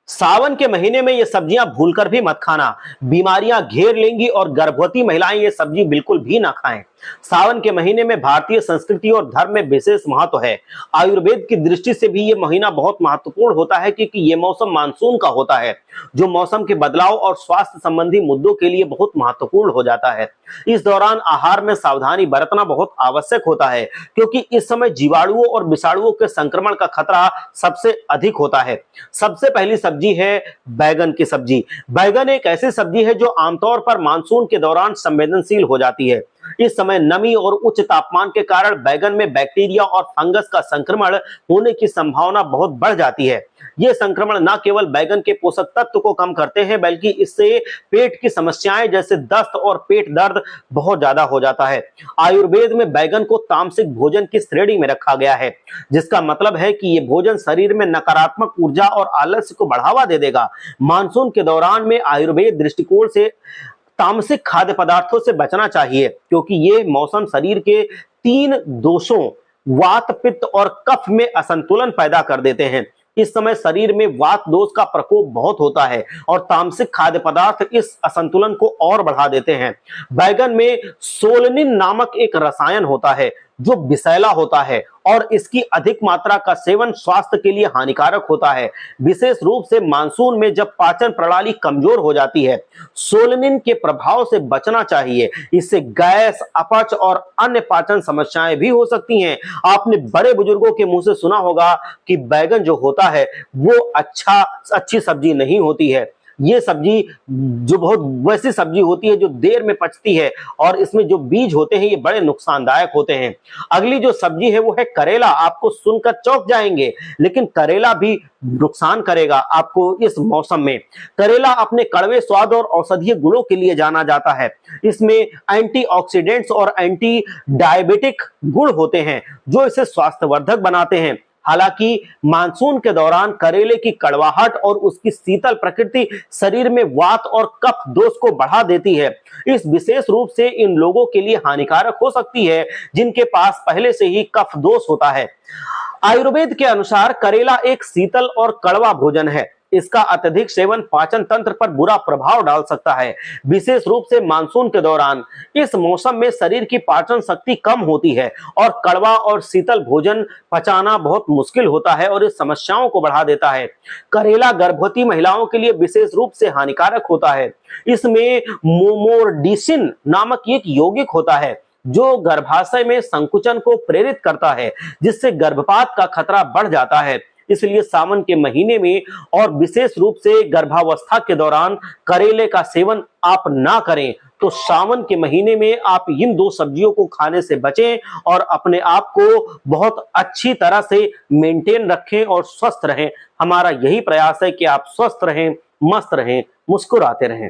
सावन के महीने में ये सब्जियां भूलकर भी मत खाना। बीमारियां घेर लेंगी और गर्भवती महिलाएं ये सब्जी बिल्कुल भी ना खाएं। सावन के महीने में भारतीय संस्कृति और धर्म में विशेष महत्व है। आयुर्वेद की दृष्टि से भी ये महीना बहुत महत्वपूर्ण होता है, क्योंकि ये मौसम मानसून का होता है, जो मौसम के बदलाव और स्वास्थ्य संबंधी मुद्दों के लिए बहुत महत्वपूर्ण हो जाता है। इस दौरान आहार में सावधानी बरतना बहुत आवश्यक होता है, क्योंकि इस समय जीवाणुओं और विषाणुओं के संक्रमण का खतरा सबसे अधिक होता है। सबसे पहली सब्जी है बैगन की सब्जी। बैगन एक ऐसी सब्जी है जो आमतौर पर मानसून के दौरान संवेदनशील हो जाती है। इस समय नमी और उच्च तापमान के कारण बैगन में बैक्टीरिया और फंगस का संक्रमण होने की संभावना बहुत बढ़ जाती है। ये संक्रमण न केवल बैगन के पोषक तत्व को कम करते हैं, बल्कि इससे पेट की समस्याएं जैसे दस्त और पेट दर्द बहुत ज्यादा हो जाता है। आयुर्वेद में बैगन को तामसिक भोजन की श्रेणी में रखा गया है, जिसका मतलब है कि ये भोजन शरीर में नकारात्मक ऊर्जा और आलस्य को बढ़ावा दे देगा। मानसून के दौरान में आयुर्वेद दृष्टिकोण से तामसिक खाद्य पदार्थों से बचना चाहिए, क्योंकि ये मौसम शरीर के 3 दोषों वात, पित्त और कफ में असंतुलन पैदा कर देते हैं। इस समय शरीर में वात दोष का प्रकोप बहुत होता है और तामसिक खाद्य पदार्थ इस असंतुलन को और बढ़ा देते हैं। बैगन में सोलनिन नामक एक रसायन होता है जो विषैला होता है, और इसकी अधिक मात्रा का सेवन स्वास्थ्य के लिए हानिकारक होता है, विशेष रूप से मानसून में जब पाचन प्रणाली कमजोर हो जाती है। सोलनिन के प्रभाव से बचना चाहिए, इससे गैस, अपच और अन्य पाचन समस्याएं भी हो सकती हैं। आपने बड़े बुजुर्गों के मुंह से सुना होगा कि बैगन जो होता है वो अच्छी सब्जी नहीं होती है। ये सब्जी जो बहुत वैसी सब्जी होती है जो देर में पचती है, और इसमें जो बीज होते हैं ये बड़े नुकसानदायक होते हैं। अगली जो सब्जी है वो है करेला। आपको सुनकर चौंक जाएंगे, लेकिन करेला भी नुकसान करेगा आपको इस मौसम में। करेला अपने कड़वे स्वाद और औषधीय गुणों के लिए जाना जाता है। इसमें एंटीऑक्सीडेंट्स और एंटी डायबिटिक गुण होते हैं जो इसे स्वास्थ्यवर्धक बनाते हैं। हालांकि मानसून के दौरान करेले की कड़वाहट और उसकी शीतल प्रकृति शरीर में वात और कफ दोष को बढ़ा देती है। इस विशेष रूप से इन लोगों के लिए हानिकारक हो सकती है जिनके पास पहले से ही कफ दोष होता है। आयुर्वेद के अनुसार करेला एक शीतल और कड़वा भोजन है। इसका अत्यधिक सेवन पाचन तंत्र पर बुरा प्रभाव डाल सकता है, विशेष रूप से मानसून के दौरान। इस मौसम में शरीर की पाचन शक्ति कम होती है और कड़वा और शीतल भोजन पचाना बहुत मुश्किल होता है और इस समस्याओं को बढ़ा देता है। करेला गर्भवती महिलाओं के लिए विशेष रूप से हानिकारक होता है। इसमें मोमोर्डिसिन नामक एक यौगिक होता है जो गर्भाशय में संकुचन को प्रेरित करता है, जिससे गर्भपात का खतरा बढ़ जाता है। इसलिए सावन के महीने में और विशेष रूप से गर्भावस्था के दौरान करेले का सेवन आप ना करें। तो सावन के महीने में आप इन 2 सब्जियों को खाने से बचें और अपने आप को बहुत अच्छी तरह से मेंटेन रखें और स्वस्थ रहें। हमारा यही प्रयास है कि आप स्वस्थ रहें, मस्त रहें, मुस्कुराते रहें।